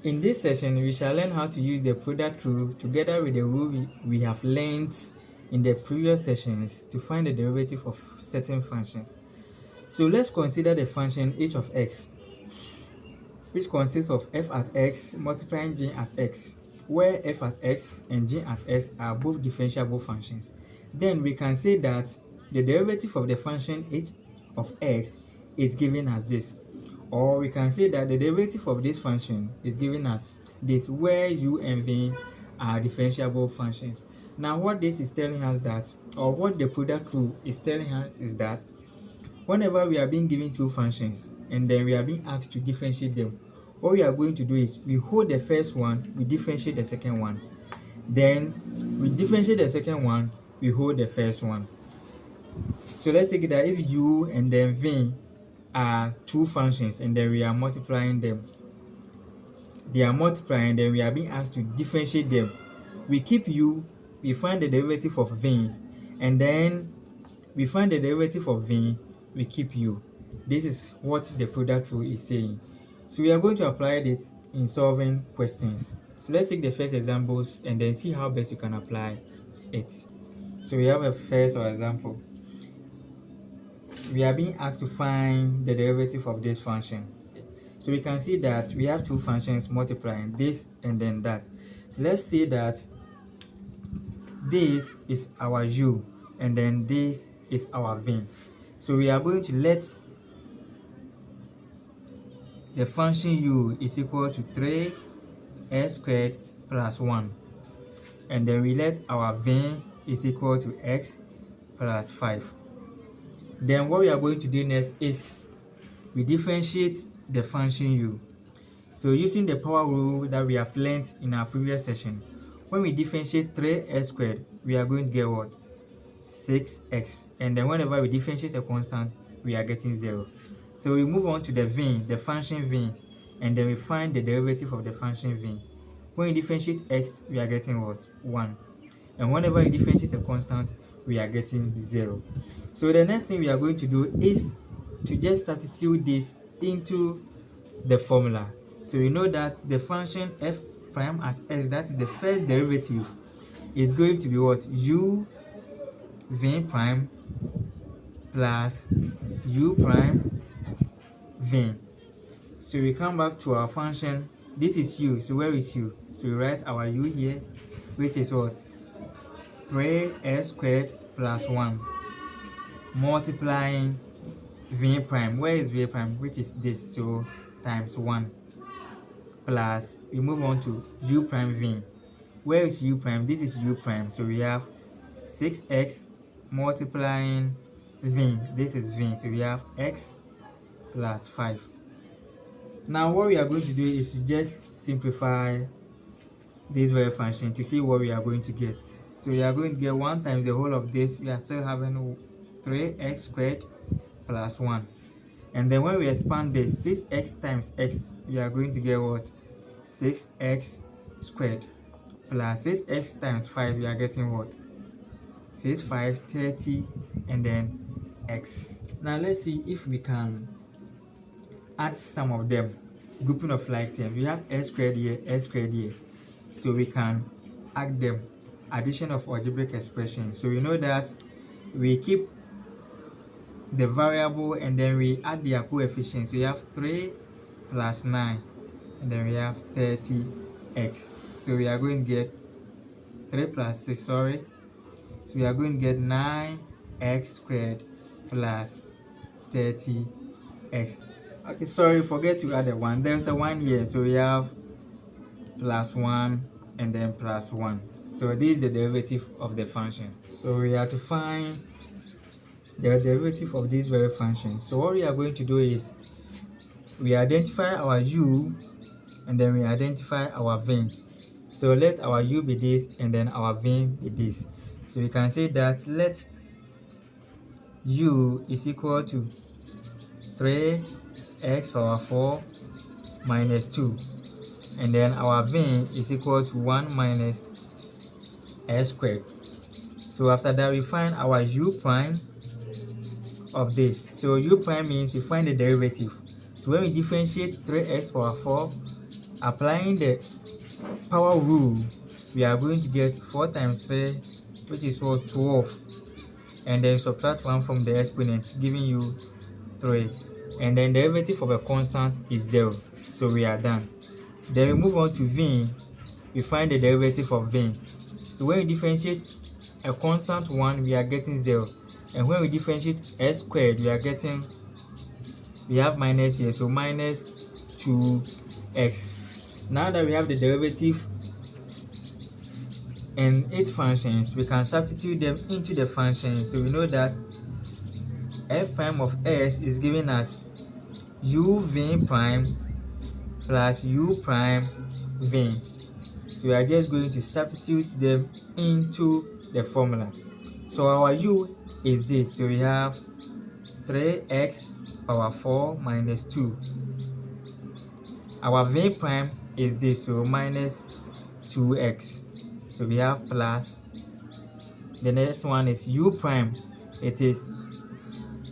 In this session, we shall learn how to use the product rule together with the rule we have learned in the previous sessions to find the derivative of certain functions. So let's consider the function h of x, which consists of f at x multiplying g at x, where f at x and g at x are both differentiable functions. Then we can say that the derivative of the function h of x is given as this. Or we can say that the derivative of this function is given as this, where u and v are differentiable functions. Now what this is telling us that, or what the product rule is telling us, is that whenever we are being given two functions and then we are being asked to differentiate them, what we are going to do is we hold the first one, we differentiate the second one. Then we differentiate the second one, we hold the first one. So let's take it that if u and then v are two functions and then we are multiplying them, they are multiplying, then we are being asked to differentiate them. We keep u, we find the derivative of v, and then we find the derivative of v, we keep u. This is what the product rule is saying. So we are going to apply it in solving questions. So let's take the first examples and then see how best you can apply it. So we have a first example. We are being asked to find the derivative of this function. So we can see that we have two functions multiplying, this and then that. So let's say that this is our u and then this is our v. So we are going to let the function u is equal to 3x squared plus 1, and then we let our v is equal to x plus 5. Then what we are going to do next is we differentiate the function u. So using the power rule that we have learned in our previous session, when we differentiate 3x squared, we are going to get what? 6x. And then whenever we differentiate a constant, we are getting 0. So we move on to the v, the function v, and then we find the derivative of the function v. When we differentiate x, we are getting what? 1. And whenever we differentiate a constant, we are getting 0. So the next thing we are going to do is to just substitute this into the formula. So we know that the function f prime at x, that is the first derivative, is going to be what? U v prime plus u prime v. So we come back to our function. This is u, so where is u? So we write our u here, which is what? 3x squared plus 1 multiplying v prime. Where is v prime? Which is this, so times 1, plus we move on to u prime v. Where is u prime? This is u prime, so we have 6x multiplying v. This is v, so we have x plus 5. Now what we are going to do is to just simplify this very function to see what we are going to get. So we are going to get 1 times the whole of this. We are still having 3x squared plus 1. And then when we expand this, 6x times x, we are going to get what? 6x squared plus 6x times 5, we are getting what? 6, 5, 30, and then x. Now let's see if we can add some of them, grouping of like terms. We have x squared here, x squared here. So we can add them, addition of algebraic expression. So we know that we keep the variable and then we add their coefficients. We have 3 plus 9 and then we have 30x. So we are going to get 3 plus 6, sorry. So we are going to get 9x squared plus 30x. Okay, sorry, forget to add a 1. There's a 1 here, so we have plus 1 and then plus 1. So this is the derivative of the function. So we have to find the derivative of this very function. So what we are going to do is we identify our u and then we identify our v. So let our u be this and then our v be this. So we can say that let u is equal to 3x power 4 minus 2, and then our v is equal to 1 minus x squared. So after that we find our u prime of this. So u prime means we find the derivative. So when we differentiate 3x power 4 Applying the power rule, we are going to get 4 times 3, which is what, 12, and then subtract 1 from the exponent, giving you 3, and then the derivative of a constant is 0, so we are done. Then we move on to v. We find the derivative of v. So when we differentiate a constant 1, we are getting 0, and when we differentiate s squared, we have minus here, so minus 2x. Now that we have the derivative and its functions, we can substitute them into the function. So we know that f prime of s is giving us u v prime plus u prime v. So we are just going to substitute them into the formula. So our u is this, so we have 3x power 4 minus 2. Our v prime is this, so minus 2x. So we have plus. The next one is u prime. It is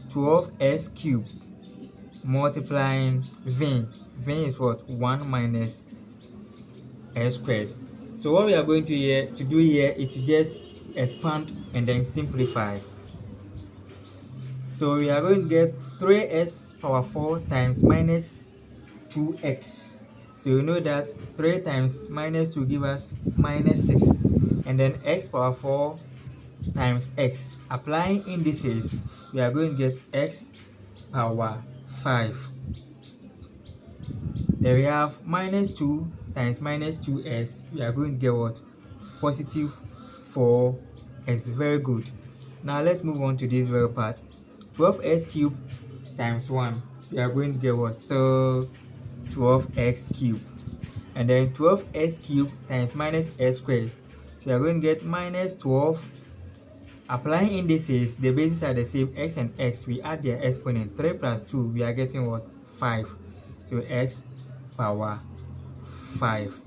12s cubed multiplying v. V is what? 1 minus s squared. So what we are going to do here is to just expand and then simplify. So we are going to get 3s power 4 times minus 2x. So you know that 3 times minus 2 give us minus 6. And then x power 4 times x. Applying indices, we are going to get x power 5. Then we have minus 2 times minus 2s. We are going to get what? Positive 4x. Very good. Now let's move on to this very part. 12s cubed times 1. We are going to get what? Still 12x cubed. And then 12s cubed times minus s squared. We are going to get minus 12. Applying indices, the bases are the same, x and x. We add their exponent. 3 plus 2, we are getting what? 5. So x power 5.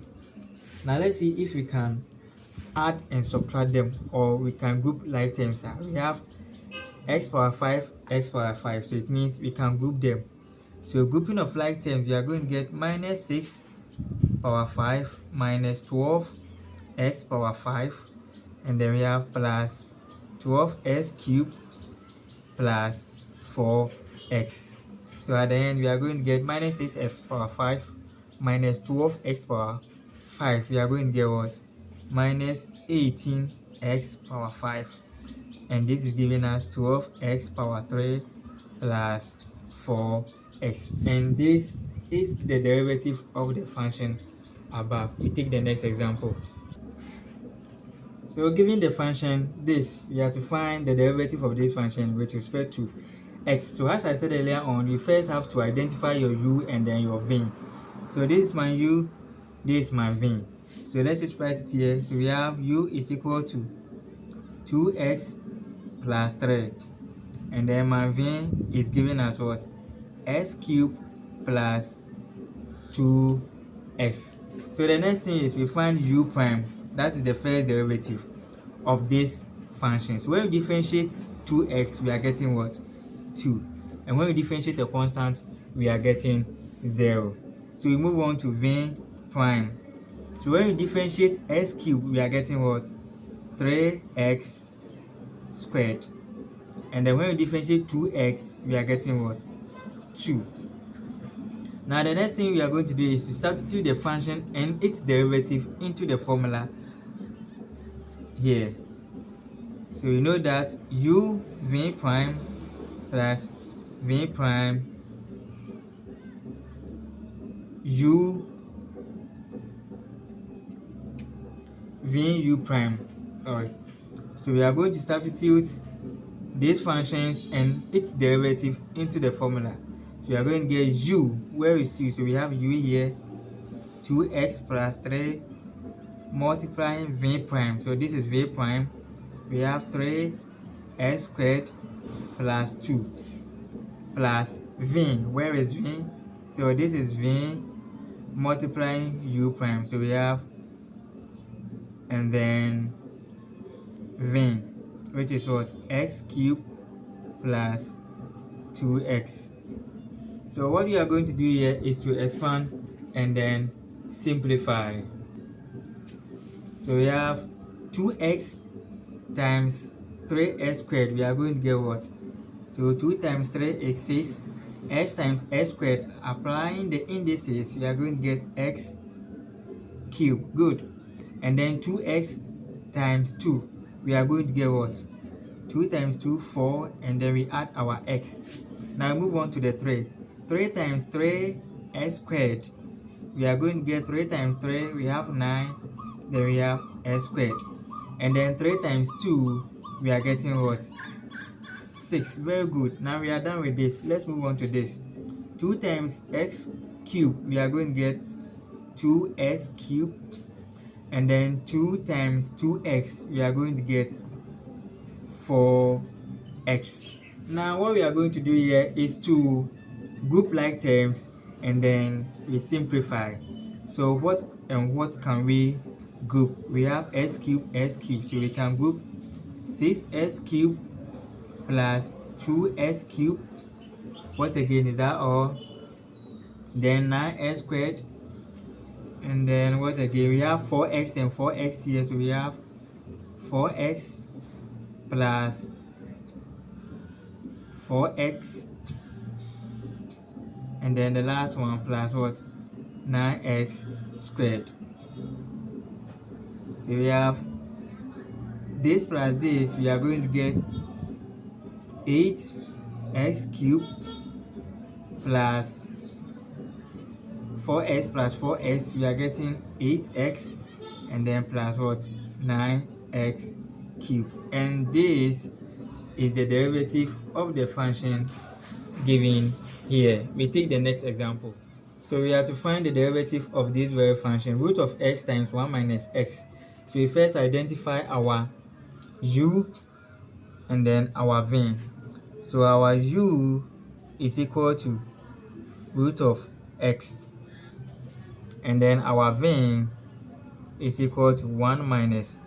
Now let's see if we can add and subtract them, or we can group like terms. We have x power 5, x power 5. So it means we can group them. So grouping of like terms, we are going to get minus 6 power 5 minus 12 x power 5, and then we have plus 12s cubed plus 4x. So at the end, we are going to get minus 6x power 5 minus 12x power 5. We are going to get what? Minus 18x power 5. And this is giving us 12x power 3 plus 4x. And this is the derivative of the function above. We take the next example. So given the function this, we have to find the derivative of this function with respect to x. So as I said earlier on, you first have to identify your u and then your v. So this is my u, this is my v. So let's just write it here. So we have u is equal to 2x plus 3. And then my v is giving us what? S cubed plus 2s. So the next thing is we find u prime. That is the first derivative of this function. So when we differentiate 2x, we are getting what? 2. And when we differentiate a constant, we are getting 0. So we move on to v prime. So when we differentiate s cubed, we are getting what? 3x squared. And then when we differentiate 2x, we are getting what? 2. Now the next thing we are going to do is to substitute the function and its derivative into the formula here. So we know that u v prime plus v prime u prime. So we are going to substitute these functions and its derivative into the formula. So we are going to get u. Where is u? So we have u here, 2x plus 3 multiplying v prime. So this is v prime. We have 3s squared plus 2 plus v. Where is v? So this is v multiplying u prime. So we have, and then v, which is what? X cubed plus 2x. So what we are going to do here is to expand and then simplify. So we have 2x times 3x squared. We are going to get what? So 2 times 3 is 6. X times x squared. Applying the indices, we are going to get x cubed. Good. And then 2x times 2. We are going to get what? 2 times 2, 4. And then we add our x. Now move on to the 3. 3 times 3 x squared. We are going to get 3 times 3. We have 9. Then we have x squared. And then 3 times 2. We are getting what? 6. Very good. Now we are done with this. Let's move on to this. 2 times x cubed. We are going to get 2x cubed. And then 2 times 2x. We are going to get 4x. Now what we are going to do here is to group like terms and then we simplify. So what and what can we group? We have x cubed, so we can group 6x cubed plus 2x cubed. What again is that all? Then 9x squared. And then what again? We have 4x and 4x here, so we have 4x plus 4x. And then the last one plus what? 9x squared. So we have this plus this, we are going to get 8x cubed plus 4x plus 4x, we are getting 8x, and then plus what? 9x cubed. And this is the derivative of the function given here. We take the next example. So we have to find the derivative of this very function, root of x times 1 minus x. So we first identify our u and then our v. So our u is equal to root of x, and then our v is equal to 1 minus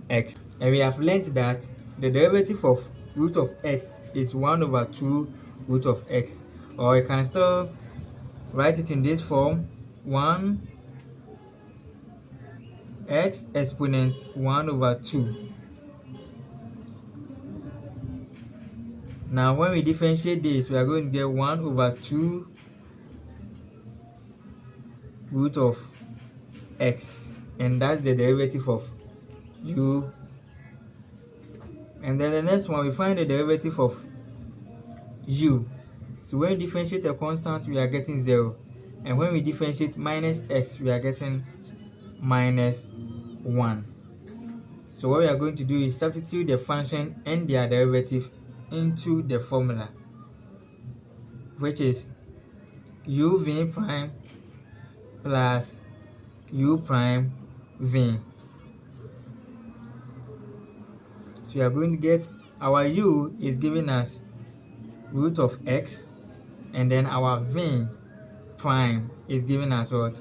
x. And we have learned that the derivative of root of x is 1 over 2 root of x. Or you can still write it in this form: 1 x exponent 1 over 2. Now when we differentiate this, we are going to get 1 over 2 root of x, and that's the derivative of u. And then the next one, we find the derivative of u. So when we differentiate a constant, we are getting 0, and when we differentiate minus x, we are getting minus 1. So what we are going to do is substitute the function and their derivative into the formula, which is uv prime plus u prime v. So we are going to get our u is giving us root of x, and then our v prime is giving us what?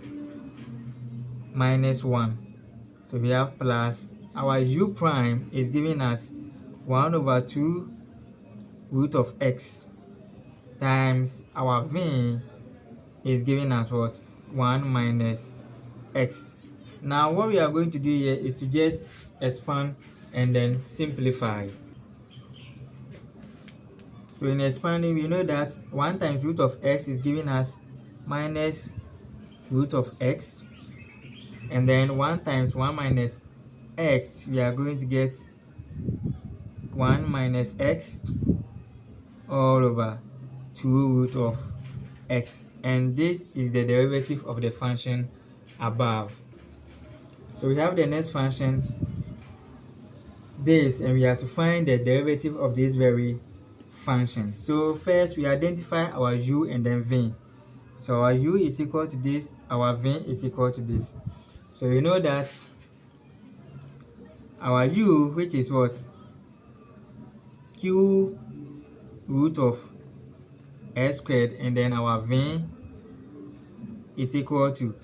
Minus 1. So we have plus our u prime is giving us 1 over 2 root of x times our v is giving us what? 1 minus x. Now what we are going to do here is to just expand and then simplify. So in expanding, we know that 1 times root of x is giving us minus root of x, and then 1 times 1 minus x, we are going to get 1 minus x all over 2 root of x, and this is the derivative of the function above. So we have the next function, this, and we have to find the derivative of this very function. So first we identify our u and then v. So our u is equal to this, our v is equal to this. So we know that our u, which is what? Q root of x squared, and then our v is equal to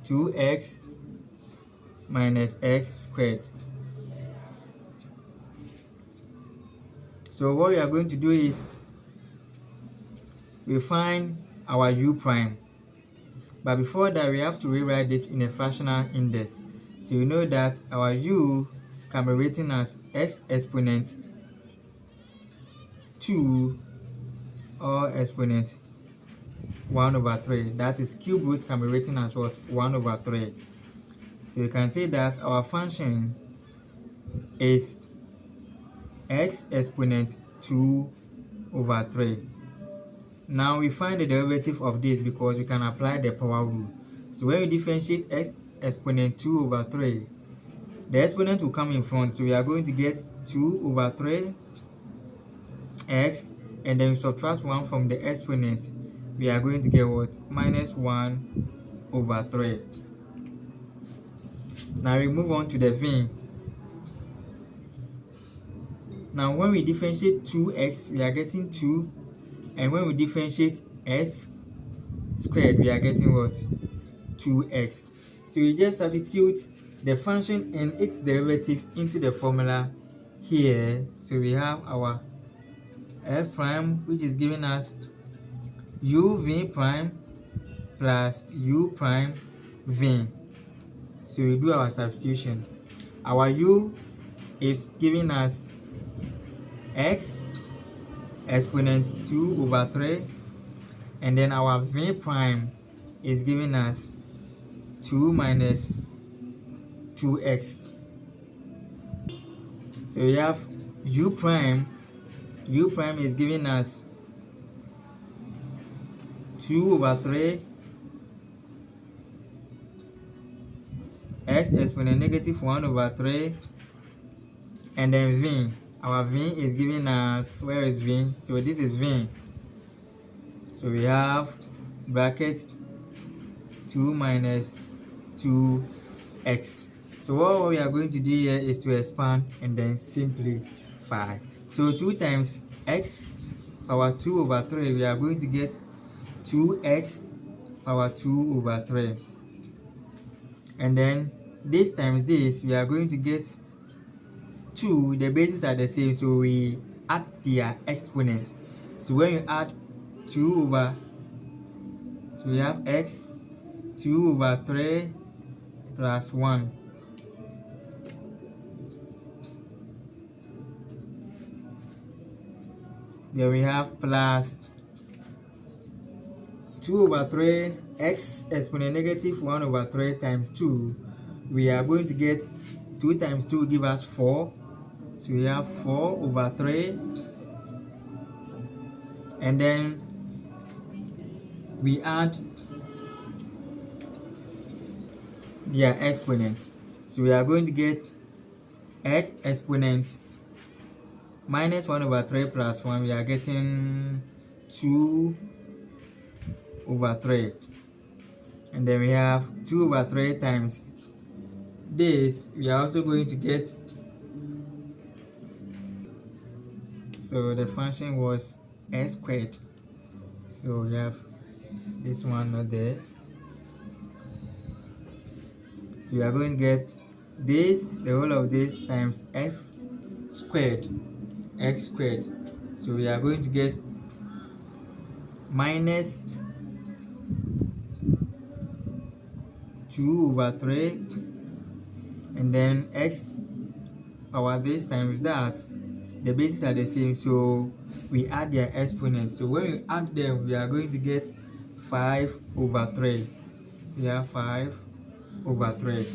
2x minus x squared. So what we are going to do is we find our u prime. But before that, we have to rewrite this in a fractional index. So you know that our u can be written as x exponent 2 or exponent 1 over 3. That is, cube root can be written as what? 1 over 3. So you can say that our function is x exponent 2 over 3. Now we find the derivative of this because we can apply the power rule. So when we differentiate x exponent 2 over 3, the exponent will come in front. So we are going to get 2 over 3 x, and then we subtract 1 from the exponent. We are going to get what? Minus 1 over 3. Now we move on to the v. Now when we differentiate 2x, we are getting 2, and when we differentiate s squared, we are getting what? 2x. So we just substitute the function and its derivative into the formula here. So we have our f prime, which is giving us u v prime plus u prime v. So we do our substitution. Our u is giving us x exponent 2 over 3, and then our v prime is giving us 2 minus 2x. So we have u prime is giving us 2 over 3 x exponent negative 1 over 3, and then v. Our v is giving us, where is v? So this is v. So we have bracket 2 minus 2x. So what we are going to do here is to expand and then simplify. So 2 times x power 2 over 3, we are going to get 2x power 2 over 3. And then this times this, we are going to get 2, the bases are the same, so we add their exponents. So when you add 2 over, so we have x 2 over 3 plus 1. Then we have plus 2 over 3 x exponent negative 1 over 3 times 2. We are going to get 2 times 2 give us 4. So we have 4 over 3. And then we add their exponent. So we are going to get x exponent minus 1 over 3 plus 1. We are getting 2 over 3. And then we have 2 over 3 times this. We are also going to get, so the function was s squared. So we have this one not there. So we are going to get this, the whole of this, times x squared. So we are going to get minus 2 over 3, and then x power this times that. The bases are the same, so we add their exponents. So when we add them, we are going to get 5 over 3. So we have 5 over 3.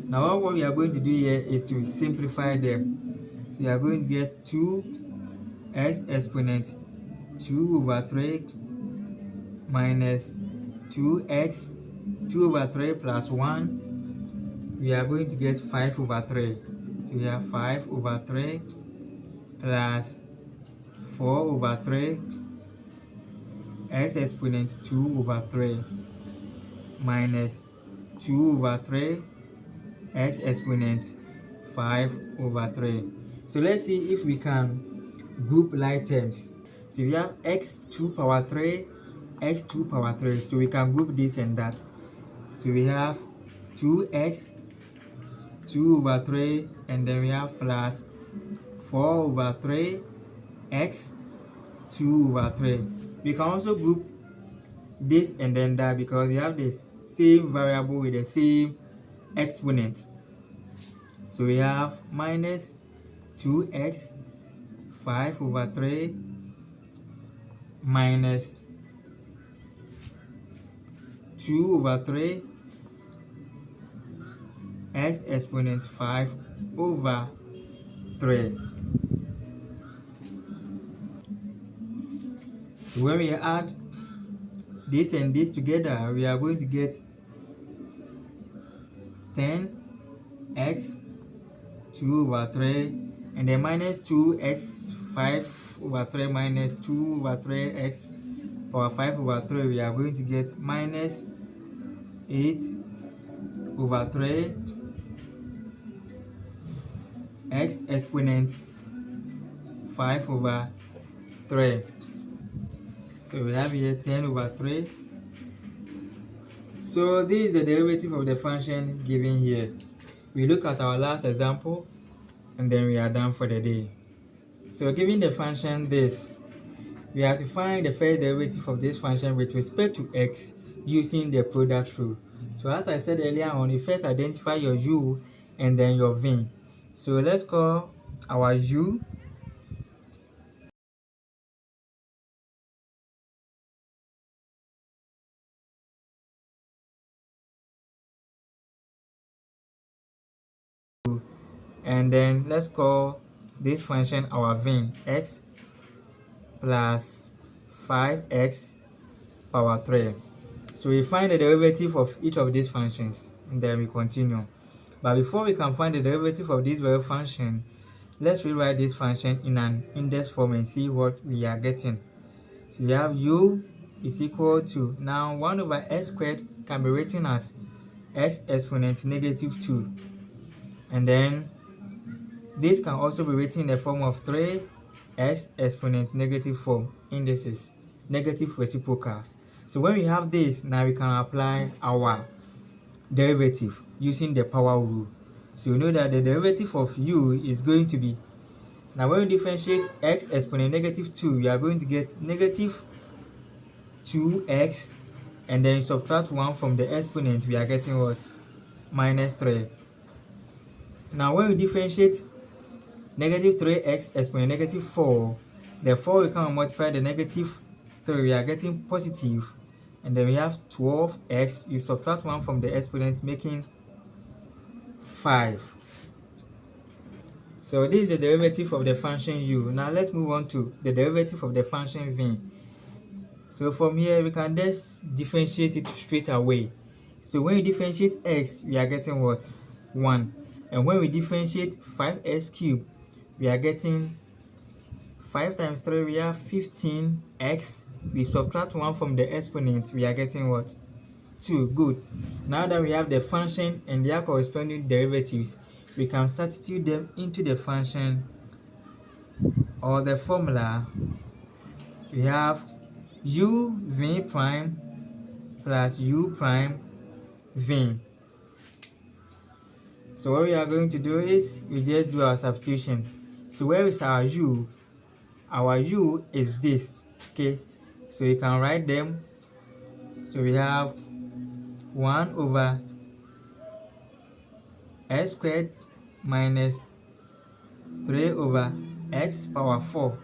Now what we are going to do here is to simplify them. So we are going to get 2x exponent 2 over 3 minus 2x 2 over 3 plus 1. We are going to get 5 over 3. So we have 5 over 3 plus 4 over 3 x exponent 2 over 3 minus 2 over 3 x exponent 5 over 3. So let's see if we can group like terms. So we have x2 power 3, x2 power 3. So we can group this and that. So we have 2x 2 over 3, and then we have plus 4 over 3 x 2 over 3. We can also group this and then that because you have the same variable with the same exponent. So we have minus 2x 5 over 3 minus 2 over 3 x exponent 5 over 3. So when we add this and this together, we are going to get 10x 2 over 3 and then minus 2x 5 over 3 minus 2 over 3x power 5 over 3. We are going to get minus 8 over 3 x exponent 5 over 3. So we have here 10 over 3. So this is the derivative of the function given here. We look at our last example and then we are done for the day. So given the function this, we have to find the first derivative of this function with respect to x using the product rule. So as I said earlier on, you first identify your u and then your v. So let's call our u and then let's call this function our v, x plus 5x power 3. So we find the derivative of each of these functions and then we continue. But before we can find the derivative of this very function, let's rewrite this function in an index form and see what we are getting. So we have u is equal to, now 1 over x squared can be written as x exponent negative 2. And then this can also be written in the form of 3x exponent negative 4 indices, negative reciprocal. So when we have this, now we can apply our derivative using the power rule. So you know that the derivative of u is going to be, now when we differentiate x exponent negative 2, we are going to get negative 2x and then subtract 1 from the exponent, we are getting what? Minus 3. Now when we differentiate negative 3x exponent negative 4, the 4 we can multiply the negative 3, we are getting positive, and then we have 12x, you subtract 1 from the exponent, making 5. So this is the derivative of the function u. Now let's move on to the derivative of the function v. So from here we can just differentiate it straight away. So when we differentiate x, we are getting what? 1. And when we differentiate 5x cubed, we are getting 5 times 3, we have 15x. We subtract 1 from the exponent, we are getting what? 2. Good. Now that we have the function and their corresponding derivatives, we can substitute them into the function or the formula. We have u v prime plus u prime v. So what we are going to do is we just do our substitution. So where is our u? Our u is this, okay? So you can write them. So we have 1 over x squared minus 3 over x power 4.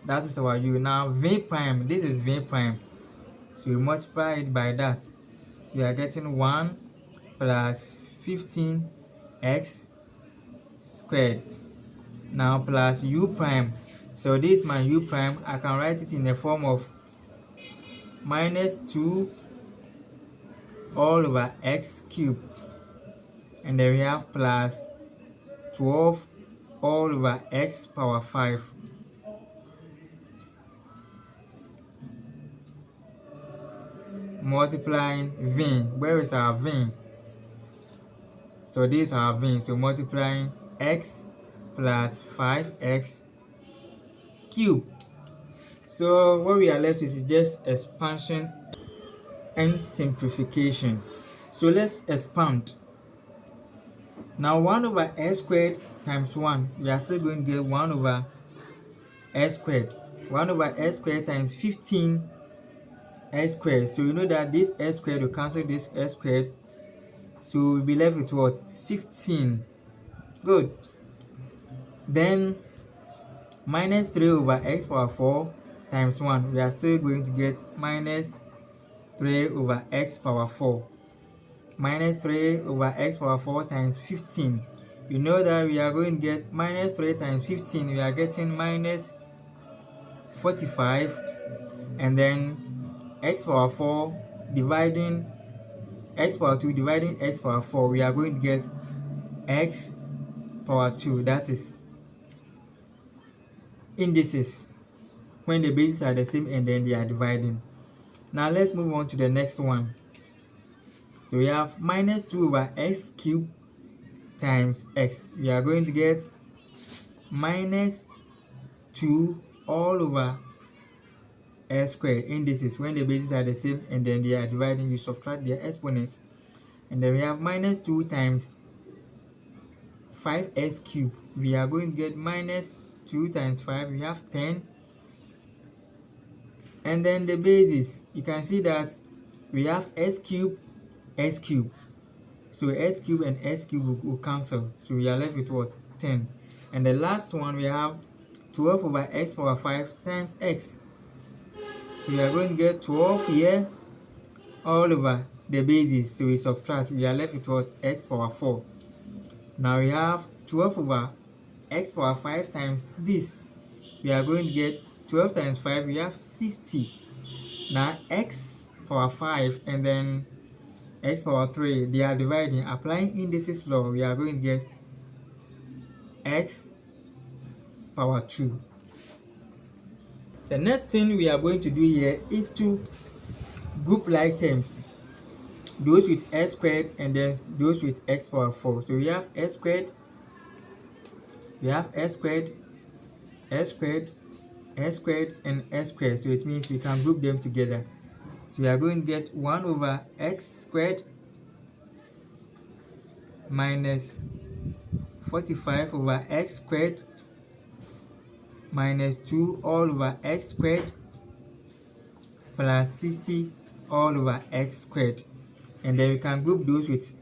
That is our u. Now v prime, this is v prime. So we multiply it by that. So we are getting 1 plus 15x squared. Now plus u prime. So this is my u prime. I can write it in the form of minus 2 all over x cubed. And then we have plus 12 all over x power 5. Multiplying v. Where is our v? So this is our v. So multiplying x plus 5x cubed. So what we are left with is just expansion and simplification. So let's expand. Now 1 over x squared times 1, we are still going to get 1 over x squared. 1 over x squared times 15x x squared. So you know that this x squared will cancel this x squared. So we'll be left with what? 15. Good. Then minus 3 over x power 4 times 1. We are still going to get minus 3 over x power 4. Minus 3 over x power 4 times 15. You know that we are going to get minus 3 times 15. We are getting minus 45. And then x power 4 dividing x power 2 dividing x power 4. We are going to get x power 2. That is indices when the bases are the same and then they are dividing. Now let's move on to the next one. So we have minus 2 over x cubed times x. We are going to get minus 2 all over x squared. Indices when the bases are the same and then they are dividing, you subtract their exponents. And then we have minus 2 times 5x cubed. We are going to get minus 2 times 5. We have 10. And then the bases, you can see that we have x cubed, x cubed. So x cubed and x cubed will cancel. So we are left with what? 10. And the last one, we have 12 over x power 5 times x. So we are going to get 12 here all over the bases. So we subtract. We are left with what? X power 4. Now we have 12 over x power 5 times this. We are going to get 12 times 5. We have 60. Now x power 5 and then x power 3, they are dividing. Applying indices law, we are going to get x power 2. The next thing we are going to do here is to group like terms, those with x squared and then those with x power 4. So we have x squared, we have x squared, x squared, x squared, and x squared. So it means we can group them together. So we are going to get 1 over x squared minus 45 over x squared minus 2 all over x squared plus 60 all over x squared. And then we can group those with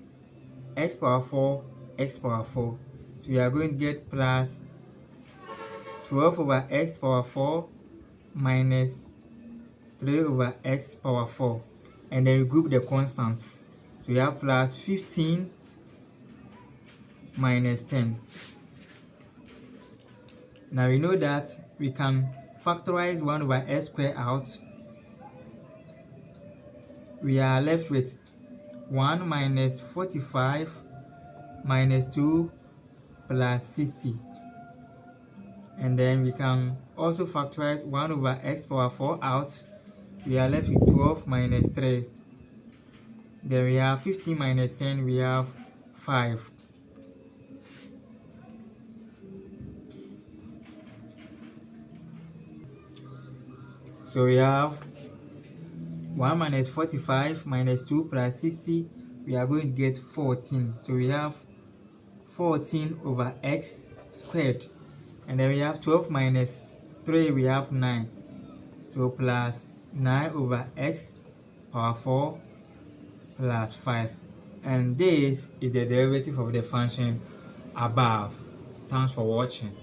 x power 4, x power 4. So we are going to get plus 12 over x power 4 minus 3 over x power 4. And then we group the constants. So we have plus 15 minus 10. Now we know that we can factorize 1 over x squared out. We are left with 1 minus 45 minus 2 plus 60. And then we can also factorize 1 over x power 4 out. We are left with 12 minus 3. Then we have 15 minus 10, we have 5. So we have 1 minus 45 minus 2 plus 60, we are going to get 14. So we have 14 over x squared. And then we have 12 minus 3, we have 9. So plus 9 over x power 4 plus 5. And this is the derivative of the function above. Thanks for watching.